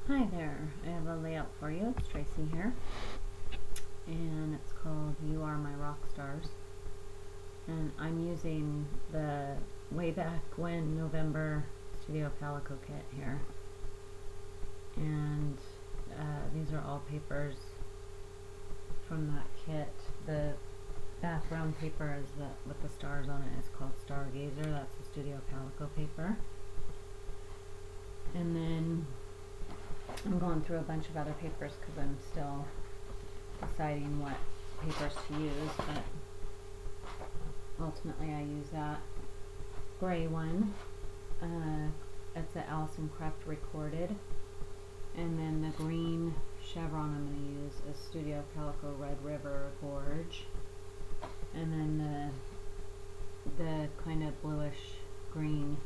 Hi there, I have a layout for you. It's Tracy here, and it's called You Are My Rockstars. And I'm using the way back when November Studio Calico Kit here. And these are all papers from that kit. The background paper is with the stars on it is called Stargazer. That's the Studio Calico paper. And then I'm going through a bunch of other papers because I'm still deciding what papers to use, but ultimately I use that gray one. It's the Allison Craft Recorded, and then the green chevron I'm going to use is Studio Calico Red River Gorge, and then the kind of bluish green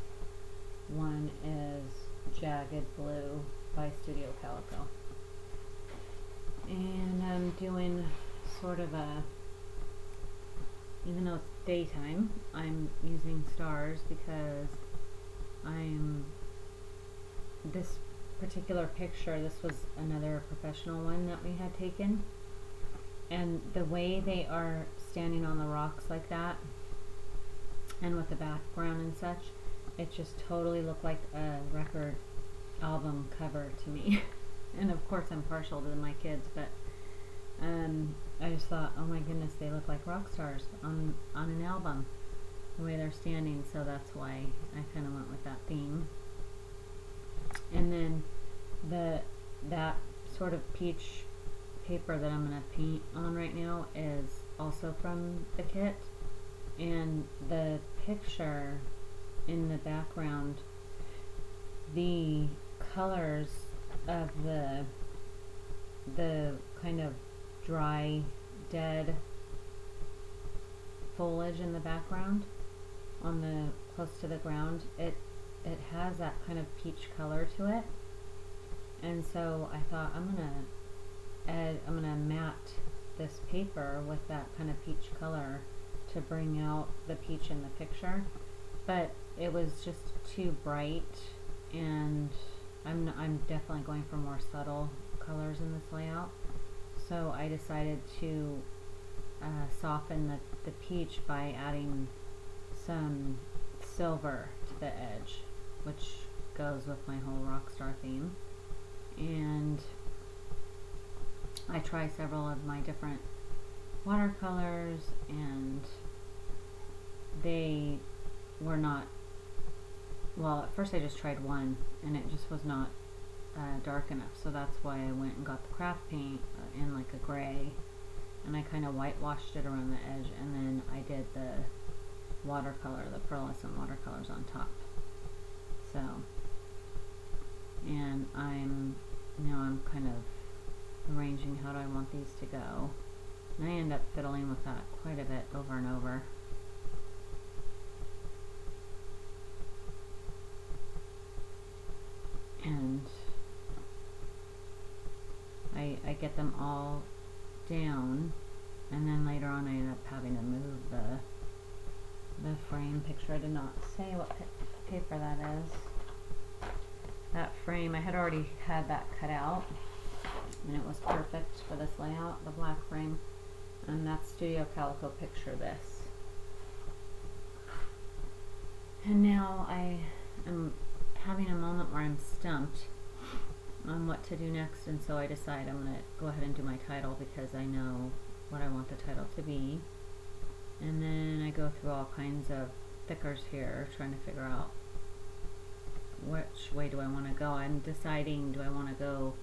one is Jagged Blue by Studio Calico. And I'm doing sort of even though it's daytime, I'm using stars because this particular picture, this was another professional one that we had taken, and the way they are standing on the rocks like that and with the background and such, it just totally looked like a record album cover to me. And of course I'm partial to my kids, but I just thought, oh my goodness, they look like rock stars on an album, the way they're standing, so that's why I kind of went with that theme. And then that sort of peach paper that I'm going to paint on right now is also from the kit, and the picture in the background, the colors of the kind of dry, dead foliage in the background on the close to the ground, it has that kind of peach color to it, and so I thought I'm gonna matte this paper with that kind of peach color to bring out the peach in the picture, but it was just too bright, and I'm definitely going for more subtle colors in this layout. So I decided to soften the peach by adding some silver to the edge, which goes with my whole Rockstar theme. And I tried several of my different watercolors, and they were not, well, at first I just tried one and it just was not dark enough, so that's why I went and got the craft paint in like a gray, and I kind of whitewashed it around the edge, and then I did the watercolor, the pearlescent watercolors on top. So, and I'm kind of arranging how do I want these to go, and I end up fiddling with that quite a bit over and over. And I get them all down, and then later on I end up having to move the frame picture. I did not say what paper that is. That frame, I had already had that cut out, and it was perfect for this layout, the black frame, and that's Studio Calico Picture This. And now I am having a moment where I'm stumped on what to do next, and so I decide I'm going to go ahead and do my title because I know what I want the title to be. And then I go through all kinds of thickers here, trying to figure out which way do I want to go. I'm deciding, do I want to go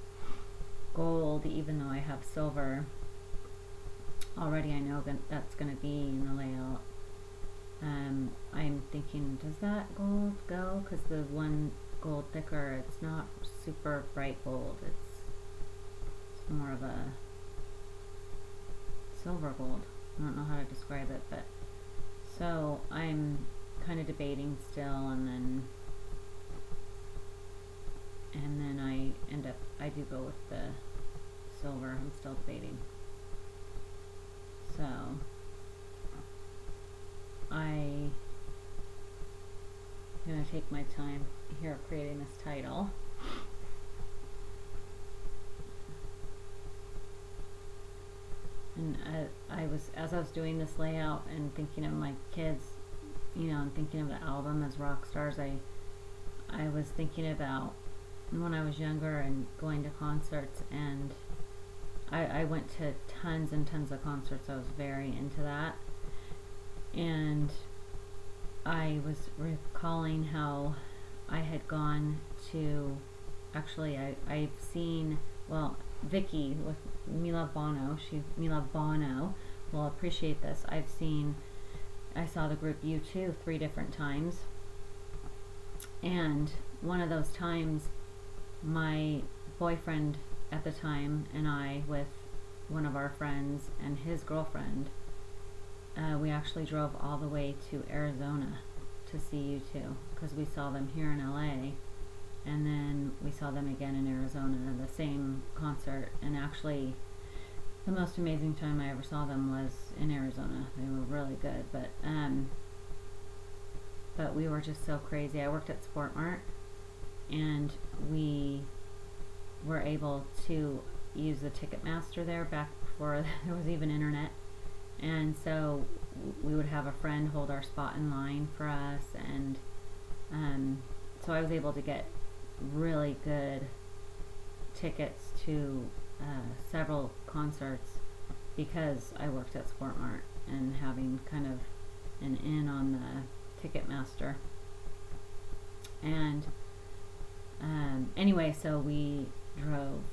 gold even though I have silver already? I know that's going to be in the layout. I'm thinking, does that gold go? Because the one gold thicker, it's not super bright gold, it's more of a silver gold. I don't know how to describe it, but so I'm kind of debating still, and then I do go with the silver. I'm still debating. So I'm going to take my time here creating this title. And as I was doing this layout and thinking of my kids, you know, and thinking of the album as Rockstars, I was thinking about when I was younger and going to concerts, and I went to tons and tons of concerts. I was very into that, and I was recalling how I had gone to, actually I've seen, well, Vicky with Mila Bono will appreciate this. I saw the group U2 3 different times, and one of those times my boyfriend at the time and I, with one of our friends and his girlfriend, we actually drove all the way to Arizona to see U2, because we saw them here in LA, and then we saw them again in Arizona, the same concert. And actually the most amazing time I ever saw them was in Arizona. They were really good, but we were just so crazy. I worked at Sport Mart, and we were able to use the Ticketmaster there back before there was even internet. And so we would have a friend hold our spot in line for us, and so I was able to get really good tickets to several concerts because I worked at Sport Mart and having kind of an in on the Ticketmaster. And anyway, so we drove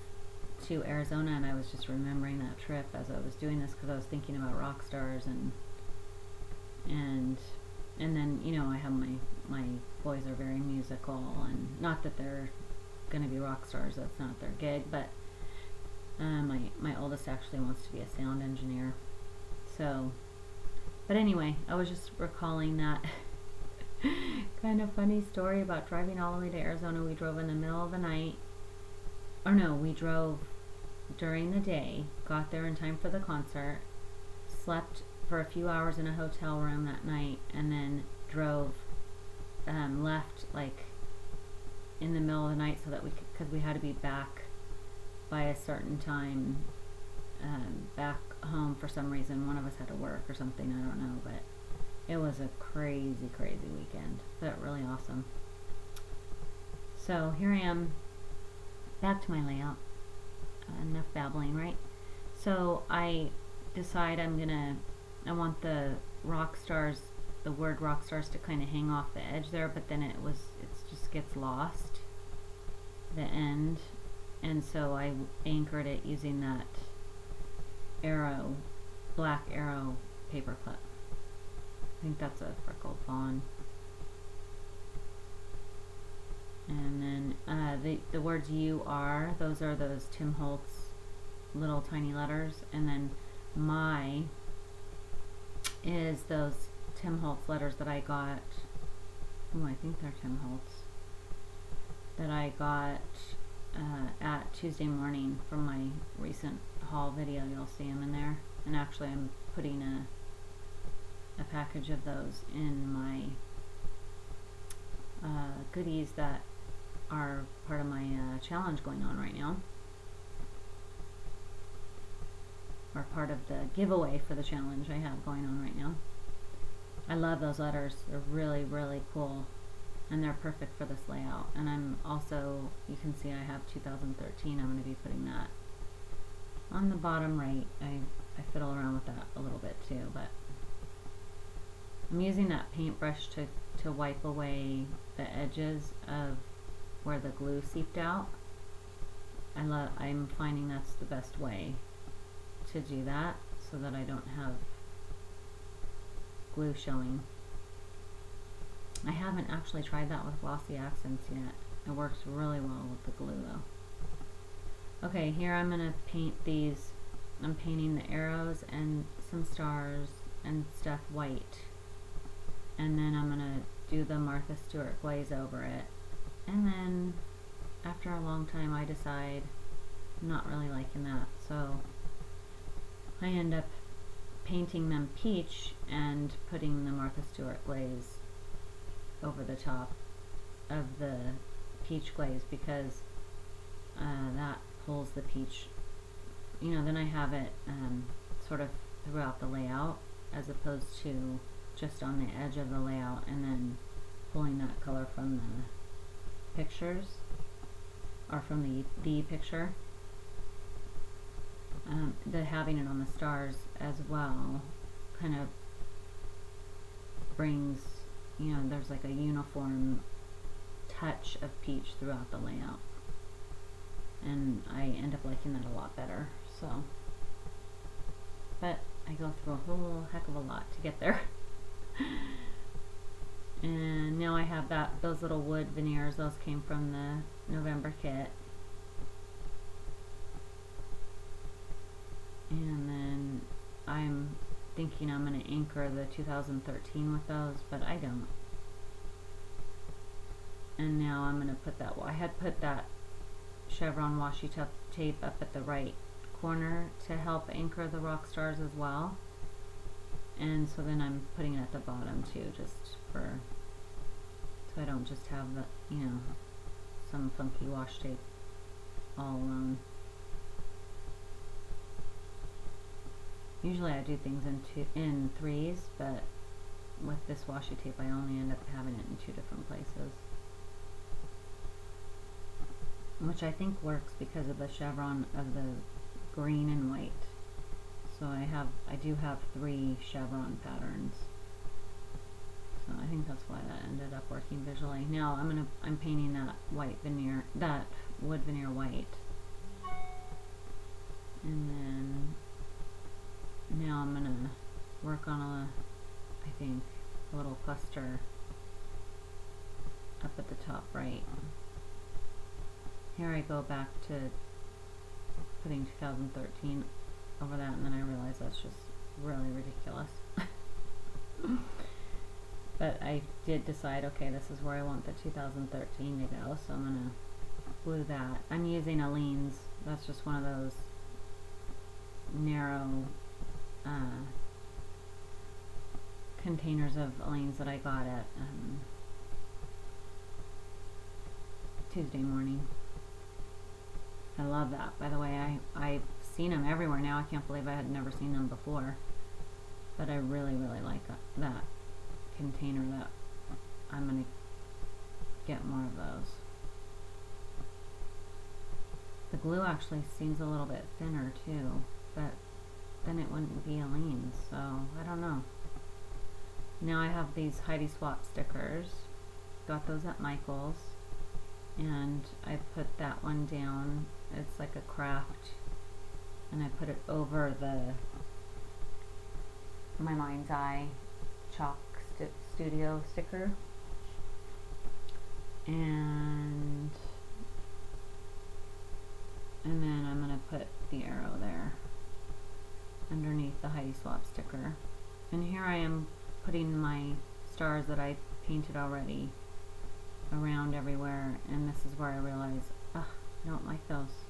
to Arizona, and I was just remembering that trip as I was doing this, because I was thinking about Rockstars, and then, you know, I have my boys are very musical, and not that they're gonna be rock stars, that's not their gig, but my oldest actually wants to be a sound engineer. So, but anyway, I was just recalling that kind of funny story about driving all the way to Arizona. We drove in the middle of the night, or no, we drove during the day, got there in time for the concert, slept for a few hours in a hotel room that night, and then drove, left like in the middle of the night so that we could, because we had to be back by a certain time, back home for some reason. One of us had to work or something, I don't know, but it was a crazy, crazy weekend, but really awesome. So here I am, back to my layout. Enough babbling, right? So I decide I want the Rockstars, the word Rockstars, to kind of hang off the edge there, but then it just gets lost, the end, and so I anchored it using that arrow, black arrow paper clip. I think that's a freckled fawn. And then the words you are, those are those Tim Holtz little tiny letters, and then my is those Tim Holtz letters that I got, oh, I think they're Tim Holtz, that I got at Tuesday morning from my recent haul video. You'll see them in there, and actually I'm putting a package of those in my goodies that are part of my challenge going on right now, or part of the giveaway for the challenge I have going on right now. I love those letters. They're really, really cool, and they're perfect for this layout. And I'm also, you can see I have 2013. I'm going to be putting that on the bottom right. I fiddle around with that a little bit too, but I'm using that paintbrush to wipe away the edges of where the glue seeped out. I'm finding that's the best way to do that, so that I don't have glue showing. I haven't actually tried that with glossy accents yet. It works really well with the glue though. Okay, here I'm going to paint these. I'm painting the arrows and some stars and stuff white, and then I'm going to do the Martha Stewart glaze over it. And then after a long time I decide I'm not really liking that, so I end up painting them peach and putting the Martha Stewart glaze over the top of the peach glaze, because that pulls the peach, you know, then I have it, so sort of throughout the layout, as opposed to just on the edge of the layout and then pulling that color from the pictures, or from the picture. The having it on the stars as well kind of brings, you know, there's like a uniform touch of peach throughout the layout, and I end up liking that a lot better. So, but I go through a whole heck of a lot to get there. And now I have those little wood veneers. Those came from the November kit. And then I'm thinking I'm going to anchor the 2013 with those, but I don't. And now I'm going to put that, I had put that chevron washi tape up at the right corner to help anchor the Rockstars as well. And so then I'm putting it at the bottom too, just for, so I don't just have the, you know, some funky washi tape all alone. Usually I do things in threes, but with this washi tape I only end up having it in 2 different places, which I think works because of the chevron of the green and white. So I do have 3 chevron patterns, so I think that's why that ended up working visually. Now I'm painting that white veneer, that wood veneer white, and then now I'm gonna work on I think a little cluster up at the top right. Here I go back to putting 2013 over that, and then I realize that's just really ridiculous. But I did decide, okay, this is where I want the 2013 to go, so I'm gonna glue that. I'm using Aleene's. That's just one of those narrow containers of Aleene's that I got at Tuesday morning. I love that. By the way, I've seen them everywhere now. I can't believe I had never seen them before. But I really, really like that container. That I'm going to get more of those. The glue actually seems a little bit thinner too, but then it wouldn't be Aleene's, so I don't know. Now I have these Heidi Swap stickers. Got those at Michael's, and I put that one down. It's like a craft, and I put it over my Mind's Eye chalk studio sticker, and then I'm gonna put the arrow there underneath the Heidi Swap sticker. And here I am putting my stars that I painted already around everywhere, and this is where I realize, ugh, I don't like those.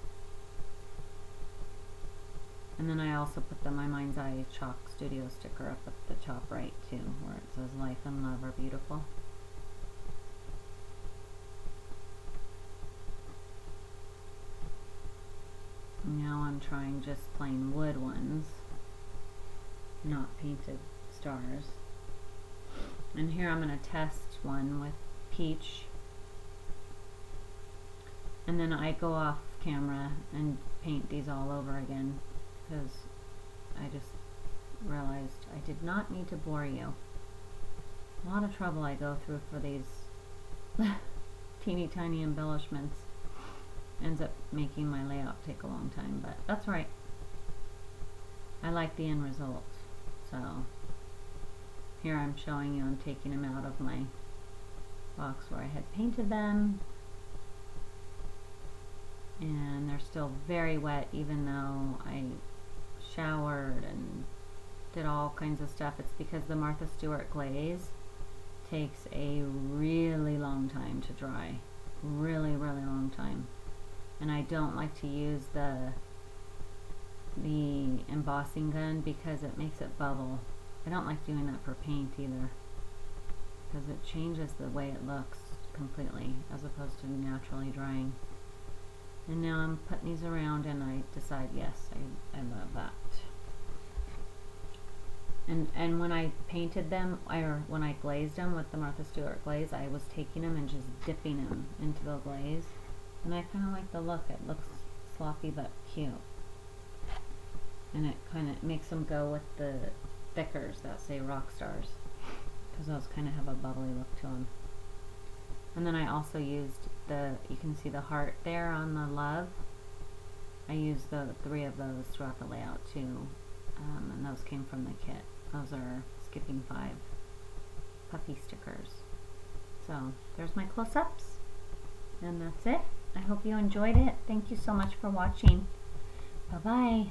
And then I also put my Mind's Eye chalk studio sticker up at the top right too, where it says life and love are beautiful. Now I'm trying just plain wood ones, not painted stars. And here I'm going to test one with peach, and then I go off camera and paint these all over again, because I just realized I did not need to bore you. A lot of trouble I go through for these teeny tiny embellishments. Ends up making my layout take a long time, but that's right. I like the end result. So here I'm showing you I'm taking them out of my box where I had painted them, and they're still very wet even though I showered and did all kinds of stuff. It's because the Martha Stewart glaze takes a really long time to dry. Really, really long time. And I don't like to use the embossing gun because it makes it bubble. I don't like doing that for paint either, because it changes the way it looks completely as opposed to naturally drying. And now I'm putting these around, and I decide, yes, I love that. And when I painted them, or when I glazed them with the Martha Stewart glaze, I was taking them and just dipping them into the glaze. And I kind of like the look. It looks sloppy but cute. And it kind of makes them go with the stickers that say Rockstars, because those kind of have a bubbly look to them. And then I also used you can see the heart there on the love. I used the 3 of those throughout the layout too. And those came from the kit. Those are Skipping 5 puffy stickers. So there's my close-ups. And that's it. I hope you enjoyed it. Thank you so much for watching. Bye-bye.